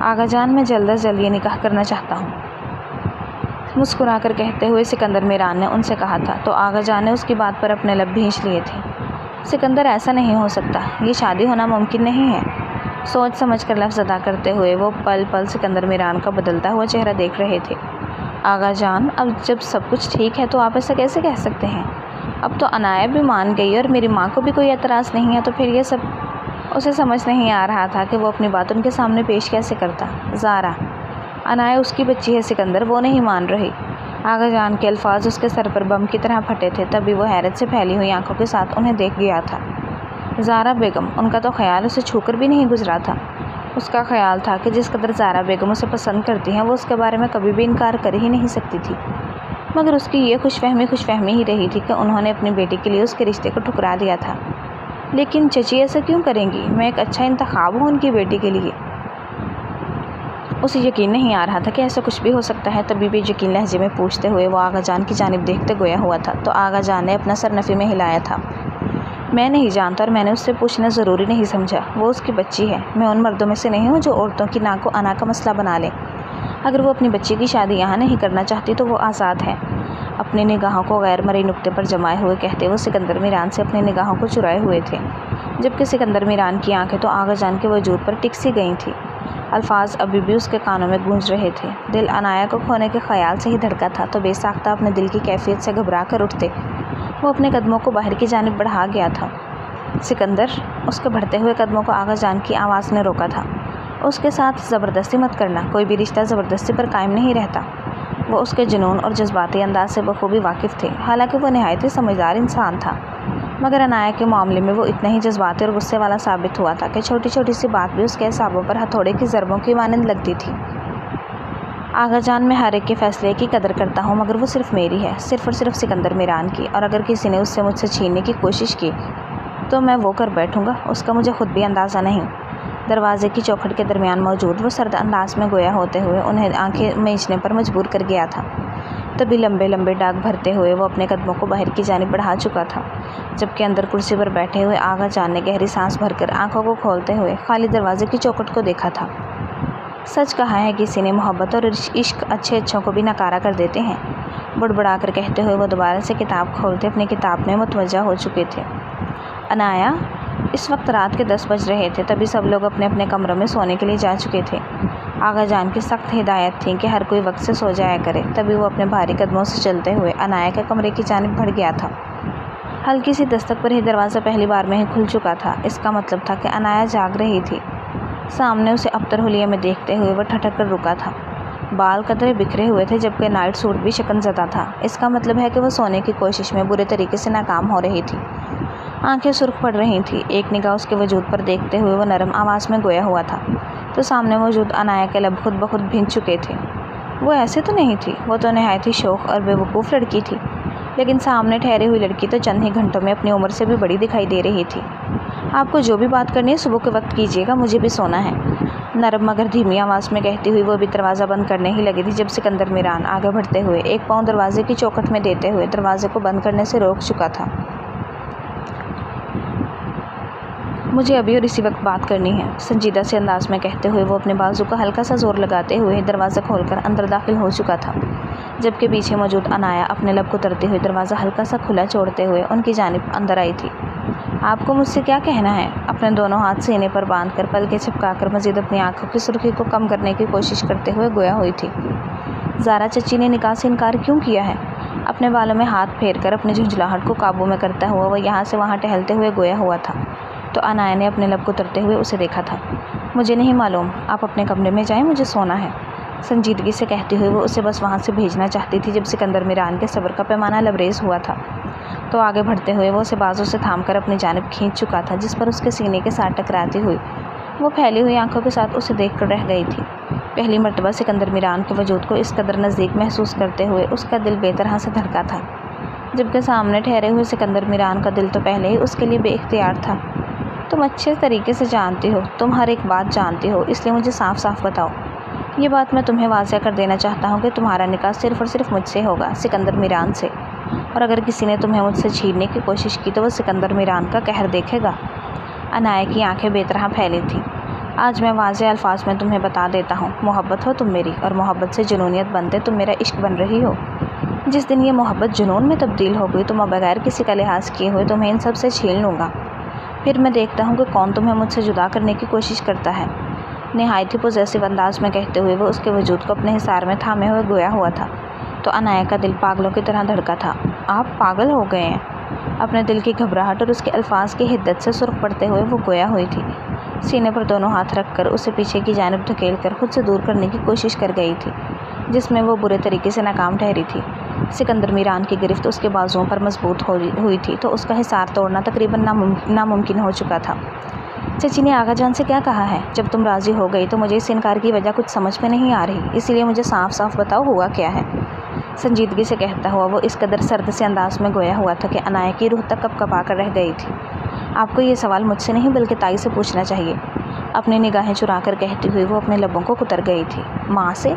آغا جان میں جلد از جلد یہ نکاح کرنا چاہتا ہوں، مسکرا کر کہتے ہوئے سکندر میران نے ان سے کہا تھا، تو آغا جان نے اس کی بات پر اپنے لب بھینچ لیے تھے۔ سکندر ایسا نہیں ہو سکتا، یہ شادی ہونا ممکن نہیں ہے۔ سوچ سمجھ کر لفظ ادا کرتے ہوئے وہ پل پل سکندر میران کا بدلتا ہوا چہرہ دیکھ رہے تھے۔ آغا جان، اب جب سب کچھ ٹھیک ہے تو آپ ایسا کیسے کہہ سکتے ہیں؟ اب تو عنایہ بھی مان گئی اور میری ماں کو بھی کوئی اعتراض نہیں ہے، تو پھر یہ سب اسے سمجھ نہیں آ رہا تھا کہ وہ اپنی بات ان کے سامنے پیش کیسے کرتا۔ زارا، عنایہ اس کی بچی ہے سکندر، وہ نہیں مان رہی۔ آغا جان کے الفاظ اس کے سر پر بم کی طرح پھٹے تھے، تبھی وہ حیرت سے پھیلی ہوئی آنکھوں کے ساتھ انہیں دیکھ گیا تھا۔ زارا بیگم، ان کا تو خیال اسے چھو کر بھی نہیں گزرا تھا۔ اس کا خیال تھا کہ جس قدر زارا بیگم اسے پسند کرتی ہیں وہ اس کے بارے میں کبھی بھی انکار کر ہی نہیں سکتی تھی، مگر اس کی یہ خوش فہمی ہی رہی تھی کہ انہوں نے اپنی بیٹی کے لیے اس کے رشتے کو ٹھکرا دیا تھا۔ لیکن چچی ایسا کیوں کریں گی؟ میں ایک اچھا انتخاب ہوں ان کی بیٹی کے لیے۔ اسے یقین نہیں آ رہا تھا کہ ایسا کچھ بھی ہو سکتا ہے، تبھی بھی یقین لہجے میں پوچھتے ہوئے وہ آغا جان کی جانب دیکھتے گویا ہوا تھا، تو آغا جان نے اپنا سر نفی میں ہلایا تھا۔ میں نہیں جانتا اور میں نے اس سے پوچھنا ضروری نہیں سمجھا، وہ اس کی بچی ہے۔ میں ان مردوں میں سے نہیں ہوں جو عورتوں کی ناک و انا کا مسئلہ بنا لیں۔ اگر وہ اپنی بچی کی شادی یہاں نہیں کرنا چاہتی تو وہ آزاد ہے۔ اپنی نگاہوں کو غیر مرئی نقطے پر جمائے ہوئے کہتے وہ سکندر میران سے اپنی نگاہوں کو چرائے ہوئے تھے، جبکہ سکندر میران کی آنکھیں تو آغا جان کے وجود پر ٹک سی گئی تھیں۔ الفاظ ابھی بھی اس کے کانوں میں گونج رہے تھے۔ دل عنایہ کو کھونے کے خیال سے ہی دھڑکا تھا، تو بے ساختہ اپنے دل کی کیفیت سے گھبرا کر اٹھتے وہ اپنے قدموں کو باہر کی جانب بڑھا گیا تھا۔ سکندر، اس کے بڑھتے ہوئے قدموں کو آغا جان کی آواز نے روکا تھا۔ اس کے ساتھ زبردستی مت کرنا، کوئی بھی رشتہ زبردستی پر قائم نہیں رہتا۔ وہ اس کے جنون اور جذباتی انداز سے بخوبی واقف تھے، حالانکہ وہ نہایت ہی سمجھدار انسان تھا، مگر عنایہ کے معاملے میں وہ اتنا ہی جذباتی اور غصے والا ثابت ہوا تھا کہ چھوٹی چھوٹی سی بات بھی اس کے اعصابوں پر ہتھوڑے کی ضربوں کی مانند لگتی تھی۔ آغا جان، میں ہر ایک کے فیصلے کی قدر کرتا ہوں، مگر وہ صرف میری ہے، صرف اور صرف سکندر میران کی، اور اگر کسی نے اس سے مجھ سے چھیننے کی کوشش کی تو میں وہ کر بیٹھوں گا، اس کا مجھے خود بھی اندازہ نہیں۔ دروازے کی چوکھٹ کے درمیان موجود وہ سرد انداز میں گویا ہوتے ہوئے انہیں آنکھیں میچنے پر مجبور کر گیا تھا۔ تبھی لمبے لمبے ڈاک بھرتے ہوئے وہ اپنے قدموں کو باہر کی جانب بڑھا چکا تھا، جبکہ اندر کرسی پر بیٹھے ہوئے آغا جان نے گہری سانس بھر کر آنکھوں کو کھولتے ہوئے خالی دروازے کی چوکھٹ کو دیکھا تھا۔ سچ کہا ہے کسی نے، محبت اور عشق اچھے اچھوں کو بھی نکارا کر دیتے ہیں، بڑبڑا کر کہتے ہوئے وہ دوبارہ سے کتاب کھولتے اپنی کتاب میں متوجہ ہو چکے تھے۔ عنایہ، اس وقت رات کے 10 بج رہے تھے، تبھی سب لوگ اپنے اپنے کمروں میں سونے کے لیے جا چکے تھے۔ آغا جان کی سخت ہدایت تھی کہ ہر کوئی وقت سے سو جایا کرے، تبھی وہ اپنے بھاری قدموں سے چلتے ہوئے عنایہ کے کمرے کی جانب بڑھ گیا تھا۔ ہلکی سی دستک پر ہی دروازہ پہلی بار میں ہی کھل چکا تھا، اس کا مطلب تھا کہ عنایہ جاگ رہی تھی۔ سامنے اسے ابتر حلیے میں دیکھتے ہوئے وہ ٹھٹک کر رکا تھا۔ بال قدرے بکھرے ہوئے تھے، جبکہ نائٹ سوٹ بھی شکن زدہ تھا، اس کا مطلب ہے کہ وہ سونے کی کوشش میں برے طریقے سے ناکام ہو رہی تھی۔ آنکھیں سرخ پڑ رہی تھیں، ایک نگاہ اس کے وجود پر دیکھتے ہوئے وہ نرم آواز میں گویا ہوا تھا، تو سامنے موجود عنایہ کے لب خود بخود بھیگ چکے تھے۔ وہ ایسے تو نہیں تھی، وہ تو نہایت ہی شوخ اور بے وقوف لڑکی تھی، لیکن سامنے ٹھہری ہوئی لڑکی تو چند ہی گھنٹوں میں اپنی عمر سے بھی بڑی دکھائی دے رہی تھی۔ آپ کو جو بھی بات کرنی ہے صبح کے وقت کیجیے گا، مجھے بھی سونا ہے، نرم مگر دھیمی آواز میں کہتی ہوئی وہ بھی دروازہ بند کرنے ہی لگی تھی، جب سکندر میران آگے بڑھتے ہوئے ایک پاؤں دروازے کی چوکھٹ میں دیتے ہوئے دروازے کو بند کرنے سے روک چکا تھا۔ مجھے ابھی اور اسی وقت بات کرنی ہے، سنجیدہ سے انداز میں کہتے ہوئے وہ اپنے بازو کا ہلکا سا زور لگاتے ہوئے دروازہ کھول کر اندر داخل ہو چکا تھا، جبکہ پیچھے موجود عنایہ اپنے لب کو ترتے ہوئے دروازہ ہلکا سا کھلا چھوڑتے ہوئے ان کی جانب اندر آئی تھی۔ آپ کو مجھ سے کیا کہنا ہے؟ اپنے دونوں ہاتھ سینے پر باندھ کر پلکیں چھپکا کر مزید اپنی آنکھوں کی سرخی کو کم کرنے کی کوشش کرتے ہوئے گویا ہوئی تھی۔ زارا چچی نے نکاح سے انکار کیوں کیا ہے؟ اپنے بالوں میں ہاتھ پھیر کر اپنی جھنجھلاہٹ کو قابو میں کرتا ہوا وہ یہاں سے وہاں ٹہلتے ہوئے گویا ہوا تھا، تو عنایہ نے اپنے لب کو ترتے ہوئے اسے دیکھا تھا۔ مجھے نہیں معلوم، آپ اپنے کمرے میں جائیں، مجھے سونا ہے، سنجیدگی سے کہتی ہوئی وہ اسے بس وہاں سے بھیجنا چاہتی تھی، جب سکندر میران کے صبر کا پیمانہ لبریز ہوا تھا، تو آگے بڑھتے ہوئے وہ اسے بازو سے تھام کر اپنی جانب کھینچ چکا تھا، جس پر اس کے سینے کے ساتھ ٹکراتی ہوئی وہ پھیلی ہوئی آنکھوں کے ساتھ اسے دیکھ کر رہ گئی تھی۔ پہلی مرتبہ سکندر میران کے وجود کو اس قدر نزدیک محسوس کرتے ہوئے اس کا دل بے طرح سے دھڑکا تھا، جبکہ سامنے ٹھہرے ہوئے سکندر میران کا دل تو پہلے ہی اس کے لیے بے اختیار تھا۔ تم اچھے طریقے سے جانتی ہو، تم ہر ایک بات جانتی ہو، اس لیے مجھے صاف صاف بتاؤ۔ یہ بات میں تمہیں واضح کر دینا چاہتا ہوں کہ تمہارا نکاح صرف اور صرف مجھ سے ہوگا، سکندر میران سے، اور اگر کسی نے تمہیں مجھ سے چھیننے کی کوشش کی تو وہ سکندر میران کا قہر دیکھے گا۔ عنایہ کی آنکھیں بے طرح پھیلی تھیں۔ آج میں واضح الفاظ میں تمہیں بتا دیتا ہوں، محبت ہو تم میری اور محبت سے جنونیت بنتے تم میرا عشق بن رہی ہو۔ جس دن یہ محبت جنون میں تبدیل ہو گئی تو میں بغیر کسی کا لحاظ کیے ہوئے تمہیں ان سب سے چھین لوں گا۔ پھر میں دیکھتا ہوں کہ کون تمہیں مجھ سے جدا کرنے کی کوشش کرتا ہے۔ نہایت ہی پوزیسو انداز میں کہتے ہوئے وہ اس کے وجود کو اپنے حصار میں تھامے ہوئے گویا ہوا تھا تو عنایہ کا دل پاگلوں کی طرح دھڑکا تھا۔ آپ پاگل ہو گئے ہیں؟ اپنے دل کی گھبراہٹ اور اس کے الفاظ کی حدت سے سرخ پڑتے ہوئے وہ گویا ہوئی تھی۔ سینے پر دونوں ہاتھ رکھ کر اسے پیچھے کی جانب دھکیل کر خود سے دور کرنے کی کوشش کر گئی تھی، جس میں وہ برے طریقے سے ناکام ٹھہری تھی۔ سکندر میران کی گرفت اس کے بازوؤں پر مضبوط ہوئی تھی تو اس کا حصار توڑنا تقریباً ناممکن ہو چکا تھا۔ چچی نے آغا جان سے کیا کہا ہے؟ جب تم راضی ہو گئی تو مجھے اس انکار کی وجہ کچھ سمجھ میں نہیں آ رہی، اسی لیے مجھے صاف صاف بتاؤ ہوا کیا ہے؟ سنجیدگی سے کہتا ہوا وہ اس قدر سرد سے انداز میں گویا ہوا تھا کہ عنایہ کی روح تک کپکپا کر رہ گئی تھی۔ آپ کو یہ سوال مجھ سے نہیں بلکہ تائی سے پوچھنا چاہیے۔ اپنی نگاہیں چرا کر کہتی ہوئی وہ اپنے لبوں کو کتر گئی تھی۔ ماں سے؟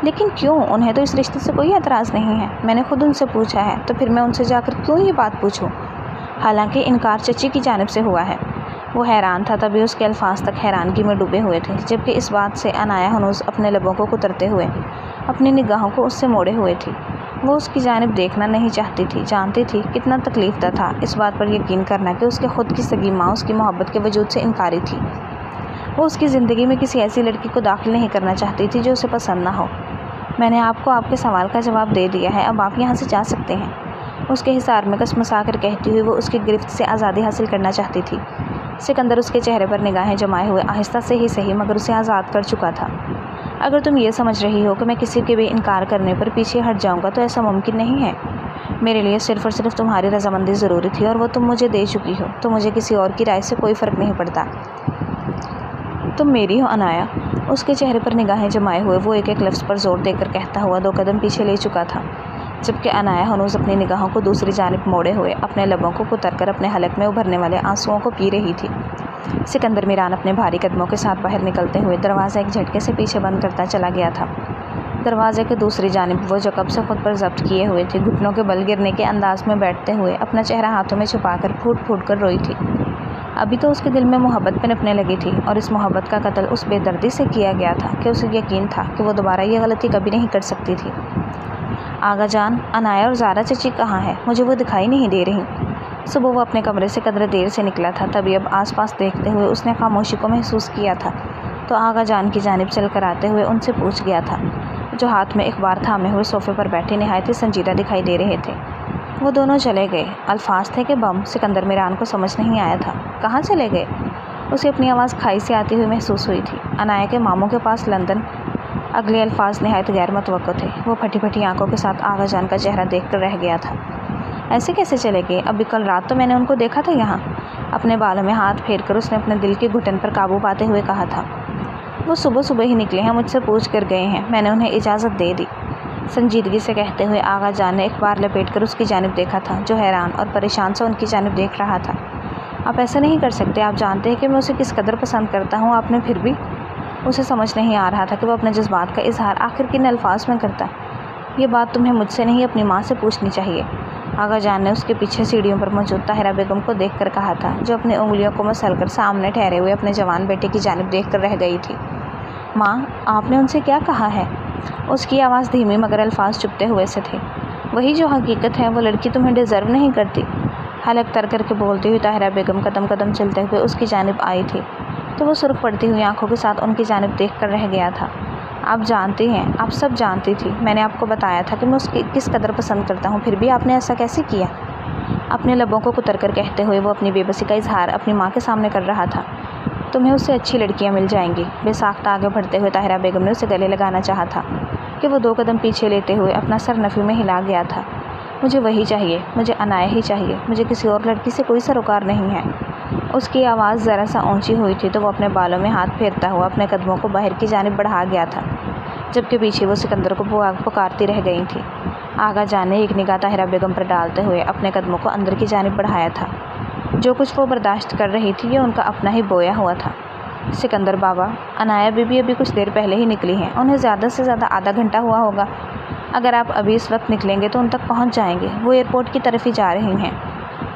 لیکن کیوں؟ انہیں تو اس رشتے سے کوئی اعتراض نہیں ہے، میں نے خود ان سے پوچھا ہے، تو پھر میں ان سے جا کر کیوں یہ بات پوچھوں؟ حالانکہ انکار چچی کی جانب سے ہوا ہے۔ وہ حیران تھا، تبھی اس کے الفاظ تک حیرانگی میں ڈوبے ہوئے تھے، جبکہ اس بات سے عنایہ ہنوز اپنے لبوں کو کترتے ہوئے اپنی نگاہوں کو اس سے موڑے ہوئے تھی۔ وہ اس کی جانب دیکھنا نہیں چاہتی تھی، جانتی تھی کتنا تکلیف دہ تھا اس بات پر یقین کرنا کہ اس کے خود کی سگی ماں اس کی محبت کے وجود سے انکاری تھی۔ وہ اس کی زندگی میں کسی ایسی لڑکی کو داخل نہیں کرنا چاہتی تھی جو اسے پسند نہ ہو۔ میں نے آپ کو آپ کے سوال کا جواب دے دیا ہے، اب آپ یہاں سے جا سکتے ہیں۔ اس کے حصار میں کسمسا کر کہتی ہوئی وہ اس کی گرفت سے آزادی حاصل کرنا چاہتی تھی۔ سکندر اس کے چہرے پر نگاہیں جمائے ہوئے آہستہ سے ہی صحیح مگر اسے آزاد کر چکا تھا۔ اگر تم یہ سمجھ رہی ہو کہ میں کسی کے بھی انکار کرنے پر پیچھے ہٹ جاؤں گا تو ایسا ممکن نہیں ہے۔ میرے لیے صرف اور صرف تمہاری رضامندی ضروری تھی اور وہ تم مجھے دے چکی ہو، تو مجھے کسی اور کی رائے سے کوئی فرق نہیں پڑتا۔ تم میری ہو عنایہ۔ اس کے چہرے پر نگاہیں جمائے ہوئے وہ ایک ایک لفظ پر زور دے کر کہتا ہوا 2 قدم پیچھے لے چکا تھا، جبکہ عنایہ ہنوز اپنی نگاہوں کو دوسری جانب موڑے ہوئے اپنے لبوں کو کتر کر اپنے حلق میں ابھرنے والے آنسوؤں کو پی رہی تھی۔ سکندر میران اپنے بھاری قدموں کے ساتھ باہر نکلتے ہوئے دروازہ ایک جھٹکے سے پیچھے بند کرتا چلا گیا تھا۔ دروازے کے دوسری جانب وہ جو کب سے خود پر ضبط کیے ہوئے تھی، گھٹنوں کے بل گرنے کے انداز میں بیٹھتے ہوئے اپنا چہرہ ہاتھوں میں چھپا کر پھوٹ پھوٹ کر روئی تھی۔ ابھی تو اس کے دل میں محبت پنپنے لگی تھی اور اس محبت کا قتل اس بے دردی سے کیا گیا تھا کہ اسے یقین تھا کہ وہ دوبارہ یہ غلطی کبھی نہیں کر سکتی تھی۔ آغا جان، عنایہ اور زارا چچی کہاں ہے؟ مجھے وہ دکھائی نہیں دے رہی۔ صبح وہ اپنے کمرے سے قدرے دیر سے نکلا تھا، تبھی اب آس پاس دیکھتے ہوئے اس نے خاموشی کو محسوس کیا تھا تو آغا جان کی جانب چل کر آتے ہوئے ان سے پوچھ گیا تھا، جو ہاتھ میں اخبار تھامے ہوئے صوفے پر بیٹھے نہایت ہی سنجیدہ دکھائی دے رہے تھے۔ وہ دونوں چلے گئے۔ الفاظ تھے کہ بم؟ سکندر میران کو سمجھ نہیں آیا تھا۔ کہاں چلے گئے؟ اسے اپنی آواز کھائی سے آتی ہوئی محسوس ہوئی تھی۔ عنایہ کے ماموں کے پاس لندن۔ اگلے الفاظ نہایت غیر متوقع تھے۔ وہ پھٹی پھٹی آنکھوں کے ساتھ آغا جان کا چہرہ دیکھ کر رہ گیا تھا۔ ایسے کیسے چلے گئے؟ ابھی کل رات تو میں نے ان کو دیکھا تھا یہاں۔ اپنے بالوں میں ہاتھ پھیر کر اس نے اپنے دل کی گھٹن پر قابو پاتے ہوئے کہا تھا۔ وہ صبح صبح ہی نکلے ہیں، مجھ سے پوچھ کر گئے ہیں، میں نے انہیں اجازت دے دی۔ سنجیدگی سے کہتے ہوئے آغا جان نے اخبار لپیٹ کر اس کی جانب دیکھا تھا، جو حیران اور پریشان سے ان کی جانب دیکھ رہا تھا۔ آپ ایسا نہیں کر سکتے، آپ جانتے ہیں کہ میں اسے کس قدر پسند کرتا ہوں۔ آپ نے پھر بھی؟ اسے سمجھ نہیں آ رہا تھا کہ وہ اپنے جذبات کا اظہار آخر کن الفاظ میں کرتا۔ یہ بات تمہیں مجھ سے نہیں اپنی ماں سے پوچھنی چاہیے، آغا جان نے اس کے پیچھے سیڑھیوں پر موجود طاہرہ بیگم کو دیکھ کر کہا تھا، جو اپنی انگلیوں کو مسل کر سامنے ٹھہرے ہوئے اپنے جوان بیٹے کی جانب دیکھ کر رہ گئی تھی۔ ماں، آپ نے ان سے کیا کہا ہے؟ اس کی آواز دھیمی مگر الفاظ چپتے ہوئے سے تھے۔ وہی جو حقیقت ہے، وہ لڑکی تمہیں ڈیزرو نہیں کرتی۔ حلق تر کر کے بولتی ہوئی طاہرہ بیگم قدم قدم چلتے ہوئے اس کی جانب آئی تھی تو وہ سرخ پڑتی ہوئی آنکھوں کے ساتھ ان کی جانب دیکھ کر رہ گیا تھا۔ آپ جانتی ہیں، آپ سب جانتی تھی، میں نے آپ کو بتایا تھا کہ میں اس کی کس قدر پسند کرتا ہوں، پھر بھی آپ نے ایسا کیسے کیا؟ اپنے لبوں کو کتر کر کہتے ہوئے وہ اپنی بے بسی کا اظہار اپنی ماں کے سامنے کر رہا تھا۔ تمہیں اس سے اچھی لڑکیاں مل جائیں گی۔ بے ساختہ آگے بڑھتے ہوئے طاہرہ بیگم نے اسے گلے لگانا چاہا تھا کہ وہ 2 قدم پیچھے لیتے ہوئے اپنا سر نفی میں ہلا گیا تھا۔ مجھے وہی چاہیے، مجھے عنایہ ہی چاہیے، مجھے کسی اور لڑکی سے کوئی سروکار نہیں ہے۔ اس کی آواز ذرا سا اونچی ہوئی تھی تو وہ اپنے بالوں میں ہاتھ پھیرتا ہوا اپنے قدموں کو باہر کی جانب بڑھا گیا تھا، جبکہ پیچھے وہ سکندر کو پکارتی رہ گئی تھی۔ آغا جان نے ایک نگاہ طاہرہ بیگم پر ڈالتے ہوئے اپنے قدموں کو اندر کی جانب بڑھایا تھا۔ جو کچھ وہ برداشت کر رہی تھی یہ ان کا اپنا ہی بویا ہوا تھا۔ سکندر بابا، عنایہ بی بی ابھی کچھ دیر پہلے ہی نکلی ہیں، انہیں زیادہ سے زیادہ آدھا گھنٹہ ہوا ہوگا۔ اگر آپ ابھی اس وقت نکلیں گے تو ان تک پہنچ جائیں گے، وہ ایئرپورٹ کی طرف ہی جا رہی ہیں۔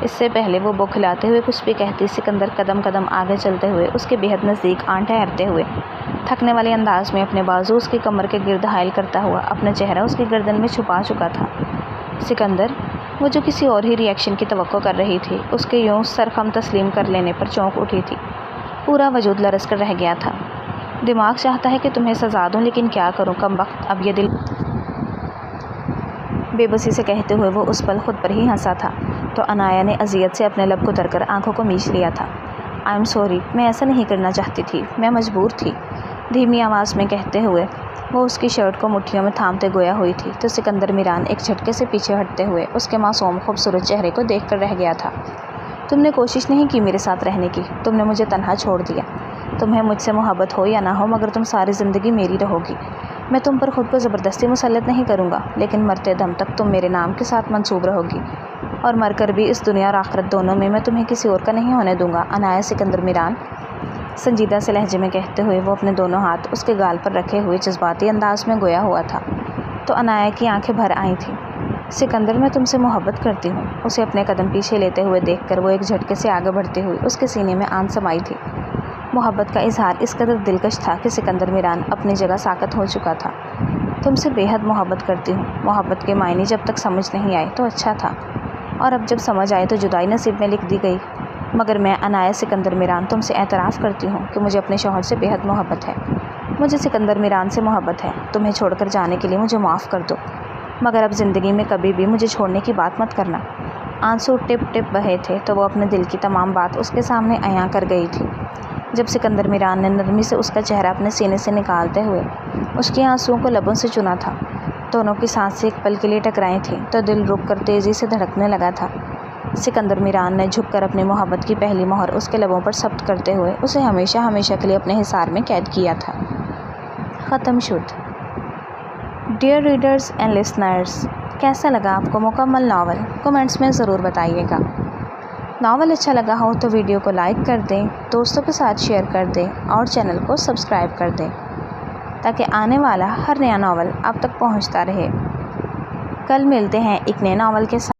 اس سے پہلے وہ بوکھلاتے ہوئے کچھ بھی کہتی، سکندر قدم قدم آگے چلتے ہوئے اس کے بےحد نزدیک آن ٹھہرتے ہوئے تھکنے والے انداز میں اپنے بازو اس کی کمر کے گرد حائل کرتا ہوا اپنا چہرہ اس کی گردن میں چھپا چکا تھا۔ سکندر، وہ جو کسی اور ہی ریئیکشن کی توقع کر رہی تھی، اس کے یوں سرخم تسلیم کر لینے پر چونک اٹھی تھی۔ پورا وجود لرز کر رہ گیا تھا۔ دماغ چاہتا ہے کہ تمہیں سزا دوں، لیکن کیا کروں کمبخت، اب یہ دل، بے بسی سے کہتے ہوئے وہ اس پل خود پر ہی ہنسا تھا تو عنایا نے اذیت سے اپنے لب کتر کر آنکھوں کو میچ لیا تھا۔ آئی ایم سوری، میں ایسا نہیں کرنا چاہتی تھی، میں مجبور تھی، دھیمی آواز میں کہتے ہوئے وہ اس کی شرٹ کو مٹھیوں میں تھامتے گویا ہوئی تھی تو سکندر میران ایک جھٹکے سے پیچھے ہٹتے ہوئے اس کے معصوم خوبصورت چہرے کو دیکھ کر رہ گیا تھا۔ تم نے کوشش نہیں کی میرے ساتھ رہنے کی، تم نے مجھے تنہا چھوڑ دیا۔ تمہیں مجھ سے محبت ہو یا نہ ہو، مگر تم ساری زندگی میری رہو گی۔ میں تم پر خود کو زبردستی مسلط نہیں کروں گا، لیکن مرتے دم تک تم میرے نام کے ساتھ منسوب رہو گی، اور مر کر بھی اس دنیا اور آخرت دونوں میں تمہیں کسی اور کا نہیں ہونے دوں گا۔ عنایا سکندر میران سنجیدہ سے لہجے میں کہتے ہوئے وہ اپنے دونوں ہاتھ اس کے گال پر رکھے ہوئے جذباتی انداز میں گویا ہوا تھا تو عنایا کی آنکھیں بھر آئی تھیں۔ سکندر، میں تم سے محبت کرتی ہوں۔ اسے اپنے قدم پیچھے لیتے ہوئے دیکھ کر وہ ایک جھٹکے سے آگے بڑھتی ہوئی اس کے سینے میں آن سمائی تھی۔ محبت کا اظہار اس قدر دلکش تھا کہ سکندر میران اپنی جگہ ساکت ہو چکا تھا۔ تم سے بے حد محبت کرتی ہوں۔ محبت کے معنی جب تک سمجھ نہیں آئے تو اچھا تھا، اور اب جب سمجھ آئے تو جدائی نصیب میں لکھ دی گئی، مگر میں عنایا سکندر میران تم سے اعتراف کرتی ہوں کہ مجھے اپنے شوہر سے بے حد محبت ہے۔ مجھے سکندر میران سے محبت ہے۔ تمہیں چھوڑ کر جانے کے لیے مجھے معاف کر دو، مگر اب زندگی میں کبھی بھی مجھے چھوڑنے کی بات مت کرنا۔ آنسو ٹپ ٹپ بہے تھے تو وہ اپنے دل کی تمام بات اس کے سامنے عیاں کر گئی تھی۔ جب سکندر میران نے نرمی سے اس کا چہرہ اپنے سینے سے نکالتے ہوئے اس کے آنسوؤں کو لبوں سے چنا تھا، دونوں کی سانسیں ایک پل کے لیے ٹکرائی تھیں تو دل رک کر تیزی سے دھڑکنے لگا تھا۔ سکندر میران نے جھک کر اپنی محبت کی پہلی مہر اس کے لبوں پر ثبت کرتے ہوئے اسے ہمیشہ ہمیشہ کے لیے اپنے حصار میں قید کیا تھا۔ ختم شد۔ ڈیئر ریڈرز اینڈ لسنرز، کیسا لگا آپ کو مکمل ناول؟ کمنٹس میں ضرور بتائیے گا۔ ناول اچھا لگا ہو تو ویڈیو کو لائک کر دیں، دوستوں کے ساتھ شیئر کر دیں اور چینل کو سبسکرائب کر دیں تاکہ آنے والا ہر نیا ناول آپ تک پہنچتا رہے۔ کل ملتے ہیں ایک نئے ناول کے ساتھ۔